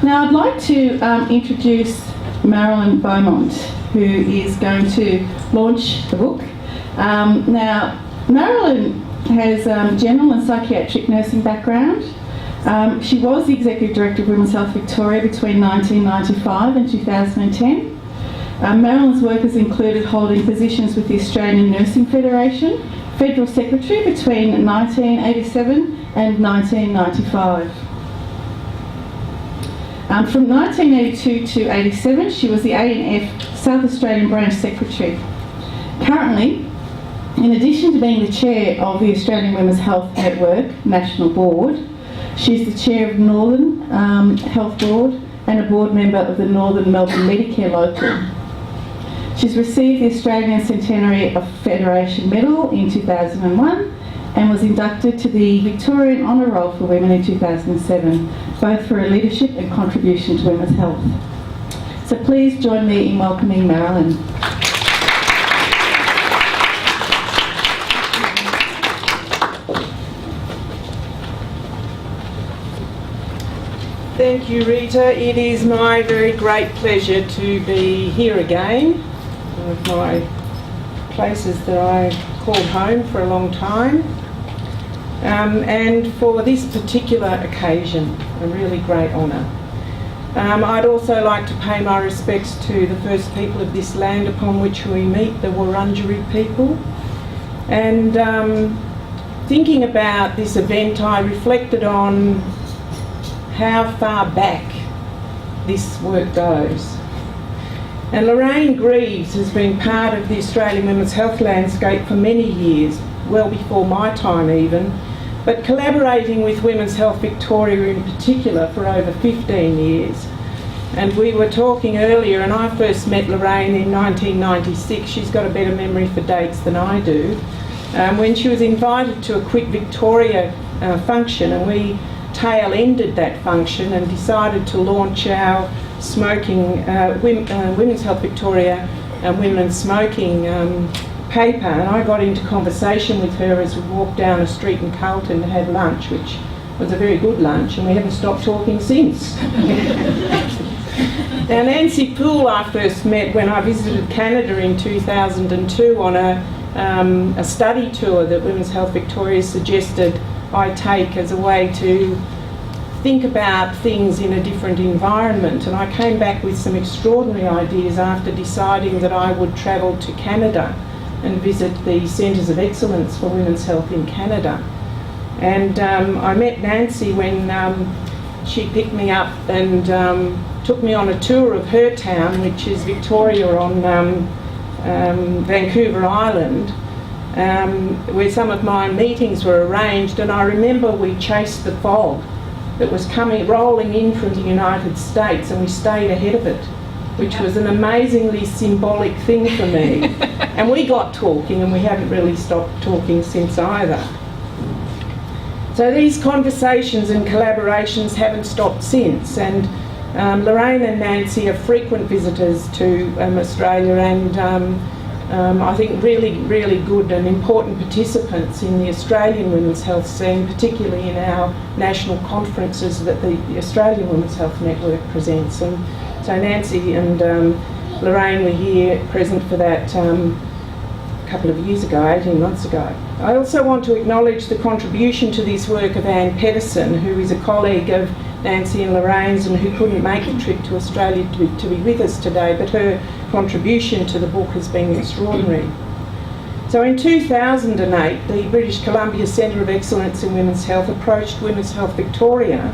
Now I'd like to introduce Marilyn Beaumont, who is going to launch the book. Now, Marilyn has general and psychiatric nursing background. She was the Executive Director of Women's Health Victoria between 1995 and 2010. Marilyn's work has included holding positions with the Australian Nursing Federation, Federal Secretary between 1987 and 1995. From 1982 to 87, she was the ANF South Australian Branch Secretary. Currently, in addition to being the chair of the Australian Women's Health Network National Board, she's the chair of Northern Health Board and a board member of the Northern Melbourne Medicare Local. She's received the Australian Centenary of Federation Medal in 2001 and was inducted to the Victorian Honour Roll for Women in 2007, both for her leadership and contribution to women's health. So please join me in welcoming Marilyn. Thank you, Rita. It is my very great pleasure to be here again, one of my places that I called home for a long time. And for this particular occasion, a really great honour. I'd also like to pay my respects to the first people of this land upon which we meet, the Wurundjeri people. And thinking about this event, I reflected on how far back this work goes. And Lorraine Greaves has been part of the Australian women's health landscape for many years, well before my time even, but collaborating with Women's Health Victoria in particular for over 15 years. And we were talking earlier, and I first met Lorraine in 1996. She's got a better memory for dates than I do. When she was invited to a Quit Victoria function, and we tail-ended that function and decided to launch our smoking, Women's Health Victoria and Women Smoking paper, and I got into conversation with her as we walked down a street in Carlton to have lunch, which was a very good lunch, and we haven't stopped talking since. Now, Nancy Poole I first met when I visited Canada in 2002 on a study tour that Women's Health Victoria suggested I take as a way to think about things in a different environment, and I came back with some extraordinary ideas after deciding that I would travel to Canada and visit the Centres of Excellence for Women's Health in Canada. And I met Nancy when she picked me up and took me on a tour of her town, which is Victoria on Vancouver Island, where some of my meetings were arranged. And I remember we chased the fog that was rolling in from the United States, and we stayed ahead of it, which was an amazingly symbolic thing for me. And we got talking, and we haven't really stopped talking since either. So these conversations and collaborations haven't stopped since, and Lorraine and Nancy are frequent visitors to Australia, and I think really, really good and important participants in the Australian women's health scene, particularly in our national conferences that the Australian Women's Health Network presents. And so Nancy and Lorraine were here present for that a couple of years ago, 18 months ago. I also want to acknowledge the contribution to this work of Anne Pedersen, who is a colleague of Nancy and Lorraine's and who couldn't make the trip to Australia to be with us today, but her contribution to the book has been extraordinary. So in 2008, the British Columbia Centre of Excellence in Women's Health approached Women's Health Victoria.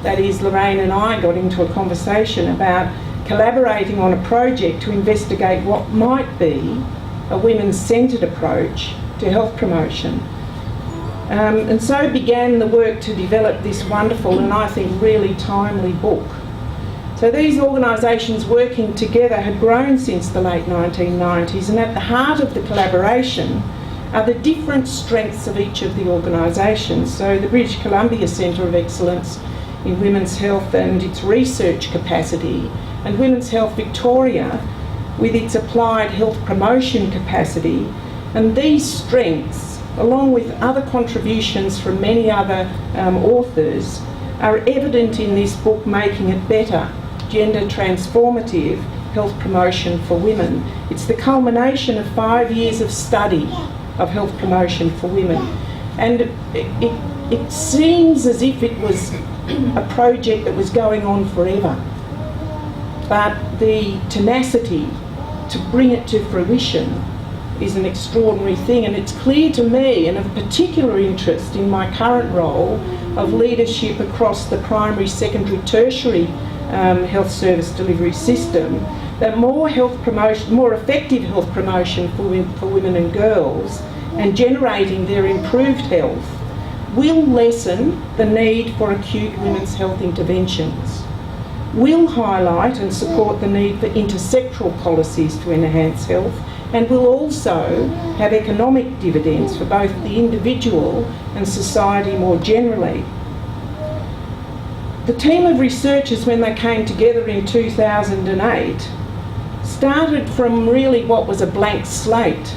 That is, Lorraine and I got into a conversation about collaborating on a project to investigate what might be a women's-centred approach to health promotion. And so began the work to develop this wonderful and I think really timely book. So these organisations working together had grown since the late 1990s, and at the heart of the collaboration are the different strengths of each of the organisations. So the British Columbia Centre of Excellence in Women's Health and its research capacity, and Women's Health Victoria with its applied health promotion capacity. And these strengths, along with other contributions from many other authors, are evident in this book, Making It Better, Gender Transformative Health Promotion for Women. It's the culmination of 5 years of study of health promotion for women. And it seems as if it was a project that was going on forever. But the tenacity to bring it to fruition is an extraordinary thing, and it's clear to me, and of particular interest in my current role of leadership across the primary, secondary, tertiary health service delivery system, that more effective health promotion for women and girls and generating their improved health will lessen the need for acute women's health interventions, will highlight and support the need for intersectoral policies to enhance health, and will also have economic dividends for both the individual and society more generally. The team of researchers, when they came together in 2008, started from really what was a blank slate,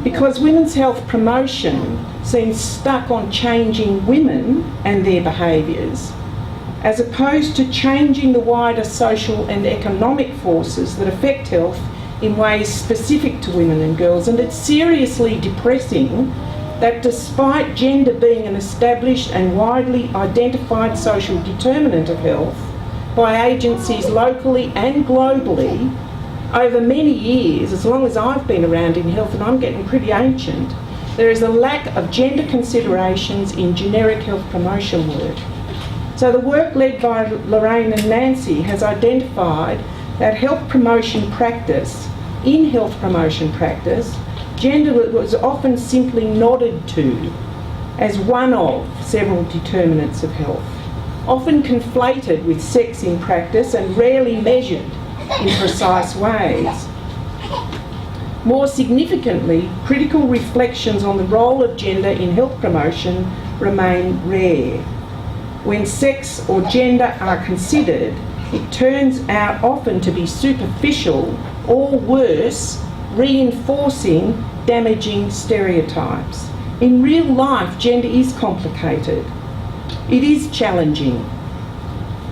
because women's health promotion seems stuck on changing women and their behaviours, as opposed to changing the wider social and economic forces that affect health in ways specific to women and girls. And it's seriously depressing that despite gender being an established and widely identified social determinant of health by agencies locally and globally, over many years, as long as I've been around in health, and I'm getting pretty ancient, there is a lack of gender considerations in generic health promotion work. So the work led by Lorraine and Nancy has identified that health promotion practice, in health promotion practice, gender was often simply nodded to as one of several determinants of health, often conflated with sex in practice and rarely measured in precise ways. More significantly, critical reflections on the role of gender in health promotion remain rare. When sex or gender are considered, it turns out often to be superficial or worse, reinforcing damaging stereotypes. In real life, gender is complicated. It is challenging.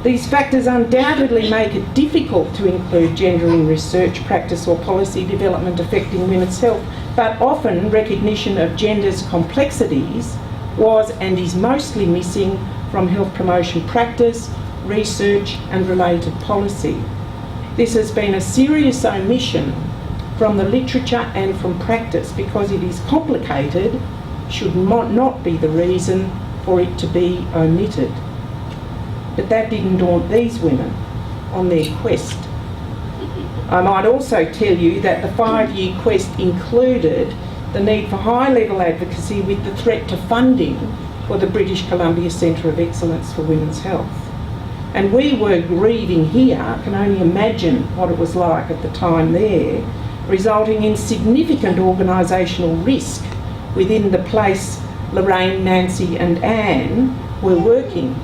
These factors undoubtedly make it difficult to include gender in research, practice or policy development affecting women's health, but often recognition of gender's complexities was and is mostly missing from health promotion practice, research and related policy. This has been a serious omission from the literature and from practice because it is complicated, should not be the reason for it to be omitted. But that didn't daunt these women on their quest. I might also tell you that the 5-year quest included the need for high-level advocacy with the threat to funding for the British Columbia Centre of Excellence for Women's Health. And we were grieving here, I can only imagine what it was like at the time there, resulting in significant organisational risk within the place Lorraine, Nancy and Anne were working.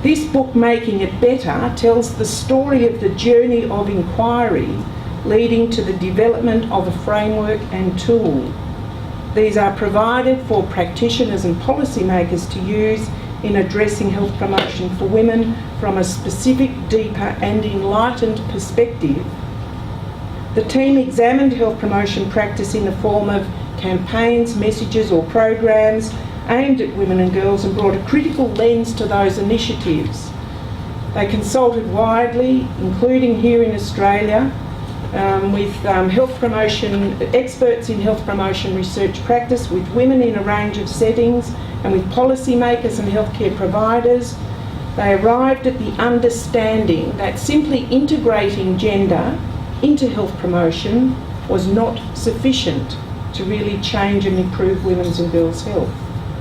This book, Making It Better, tells the story of the journey of inquiry leading to the development of a framework and tool. These are provided for practitioners and policymakers to use in addressing health promotion for women from a specific, deeper and enlightened perspective. The team examined health promotion practice in the form of campaigns, messages or programs aimed at women and girls and brought a critical lens to those initiatives. They consulted widely, including here in Australia, with health promotion experts in health promotion research practice, with women in a range of settings, and with policymakers and healthcare providers. They arrived at the understanding that simply integrating gender into health promotion was not sufficient to really change and improve women's and girls' health.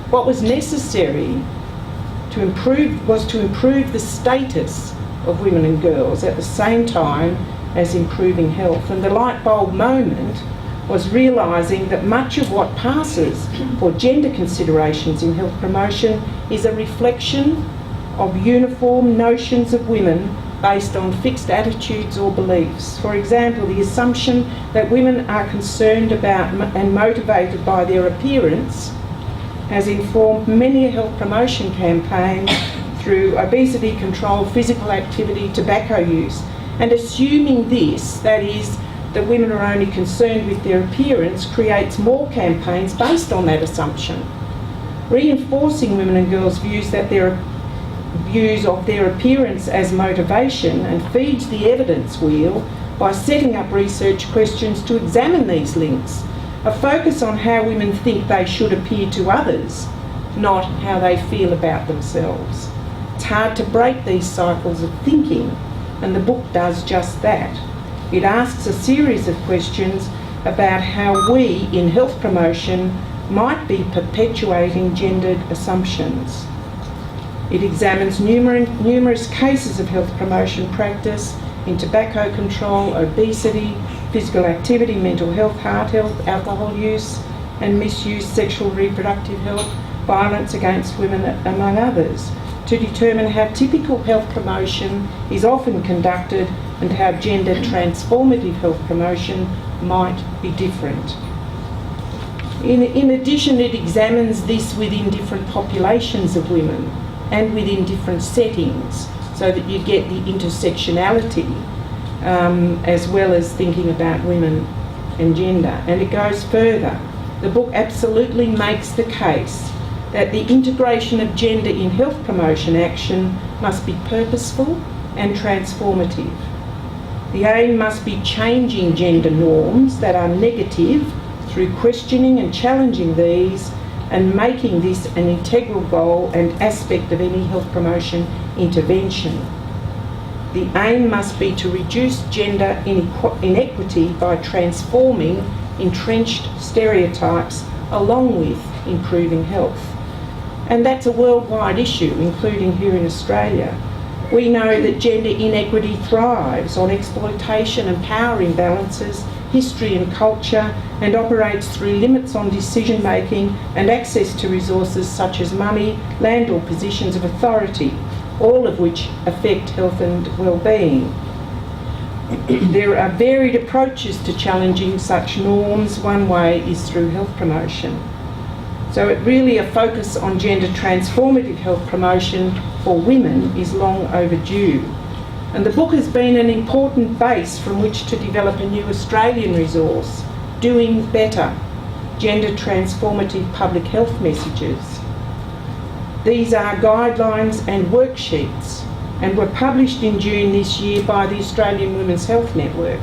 What was necessary to improve the status of women and girls at the same time as improving health. And the light bulb moment was realising that much of what passes for gender considerations in health promotion is a reflection of uniform notions of women based on fixed attitudes or beliefs. For example, the assumption that women are concerned about and motivated by their appearance has informed many health promotion campaigns through obesity control, physical activity, tobacco use, and assuming this, that is, that women are only concerned with their appearance, creates more campaigns based on that assumption, reinforcing women and girls' views of their appearance as motivation, and feeds the evidence wheel by setting up research questions to examine these links. A focus on how women think they should appear to others, not how they feel about themselves. It's hard to break these cycles of thinking, and the book does just that. It asks a series of questions about how we, in health promotion, might be perpetuating gendered assumptions. It examines numerous cases of health promotion practice in tobacco control, obesity, physical activity, mental health, heart health, alcohol use and misuse, sexual reproductive health, violence against women, among others, to determine how typical health promotion is often conducted and how gender transformative health promotion might be different. In addition, it examines this within different populations of women and within different settings, so that you get the intersectionality as well as thinking about women and gender. And it goes further. The book absolutely makes the case that the integration of gender in health promotion action must be purposeful and transformative. The aim must be changing gender norms that are negative through questioning and challenging these, and making this an integral goal and aspect of any health promotion intervention. The aim must be to reduce gender inequity by transforming entrenched stereotypes along with improving health. And that's a worldwide issue, including here in Australia. We know that gender inequity thrives on exploitation and power imbalances, history and culture, and operates through limits on decision making and access to resources such as money, land or positions of authority, all of which affect health and well-being. There are varied approaches to challenging such norms. One way is through health promotion. So it really, a focus on gender transformative health promotion for women is long overdue. And the book has been an important base from which to develop a new Australian resource, Doing Better, Gender Transformative Public Health Messages. These are guidelines and worksheets, and were published in June this year by the Australian Women's Health Network.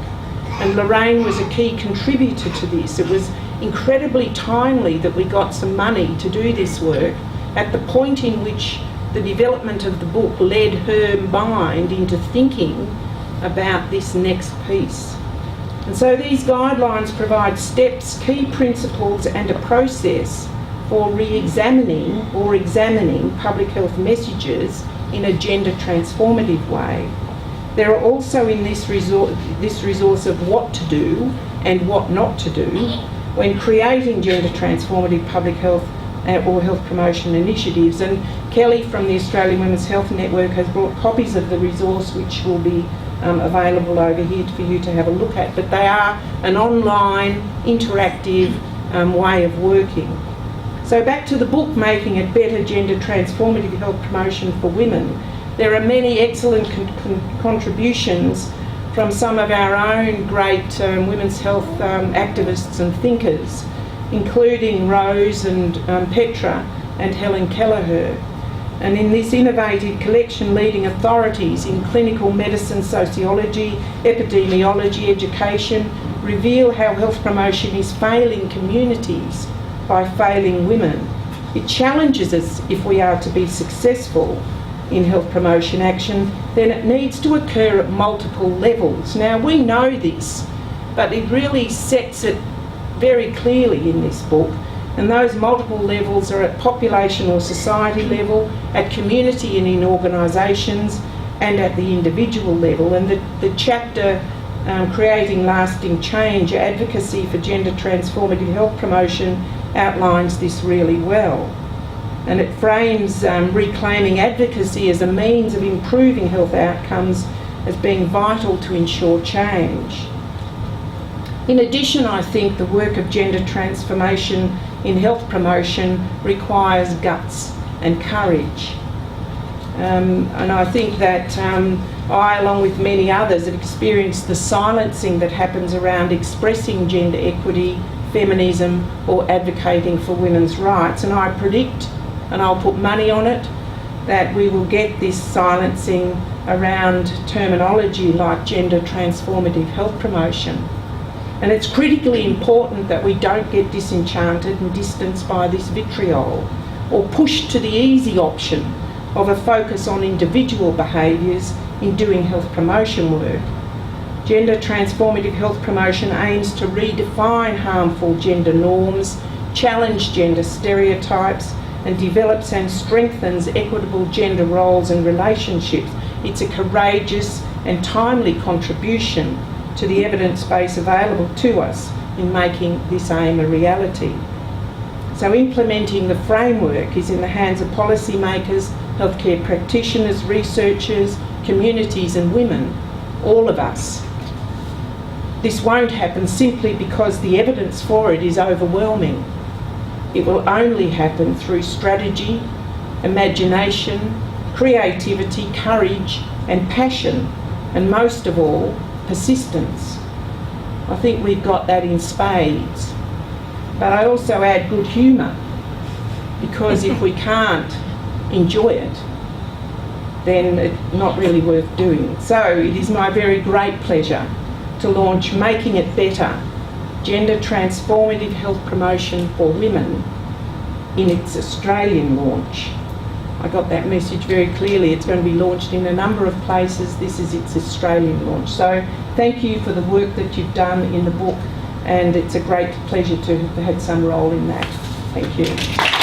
And Lorraine was a key contributor to this. It was incredibly timely that we got some money to do this work at the point in which the development of the book led her mind into thinking about this next piece. And so these guidelines provide steps, key principles and a process for re-examining or examining public health messages in a gender transformative way. There are also in this resource of what to do and what not to do when creating gender transformative public health or health promotion initiatives. And Kelly from the Australian Women's Health Network has brought copies of the resource, which will be available over here for you to have a look at. But they are an online, interactive way of working. So back to the book, Making It Better, Gender Transformative Health Promotion for Women. There are many excellent contributions from some of our own great women's health activists and thinkers, including Rose and Petra and Helen Kelleher. And in this innovative collection, leading authorities in clinical medicine, sociology, epidemiology, education reveal how health promotion is failing communities by failing women. It challenges us, if we are to be successful in health promotion action, then it needs to occur at multiple levels. Now, we know this, but it really sets it very clearly in this book, and those multiple levels are at population or society level, at community and in organisations, and at the individual level. And the chapter Creating Lasting Change, Advocacy for Gender Transformative Health Promotion outlines this really well. And it frames reclaiming advocacy as a means of improving health outcomes as being vital to ensure change. In addition, I think the work of gender transformation in health promotion requires guts and courage. And I think that I, along with many others, have experienced the silencing that happens around expressing gender equity, feminism, or advocating for women's rights. And I predict, and I'll put money on it, that we will get this silencing around terminology like gender transformative health promotion. And it's critically important that we don't get disenchanted and distanced by this vitriol, or pushed to the easy option of a focus on individual behaviours in doing health promotion work. Gender transformative health promotion aims to redefine harmful gender norms, challenge gender stereotypes, and develops and strengthens equitable gender roles and relationships. It's a courageous and timely contribution to the evidence base available to us in making this aim a reality. So implementing the framework is in the hands of policymakers, healthcare practitioners, researchers, communities and women, all of us. This won't happen simply because the evidence for it is overwhelming. It will only happen through strategy, imagination, creativity, courage and passion, and most of all, persistence. I think we've got that in spades. But I also add good humour, because if we can't enjoy it, then it's not really worth doing. So it is my very great pleasure to launch Making It Better, Gender Transformative Health Promotion for Women, in its Australian launch. I got that message very clearly. It's going to be launched in a number of places. This is its Australian launch. So thank you for the work that you've done in the book, and it's a great pleasure to have had some role in that. Thank you.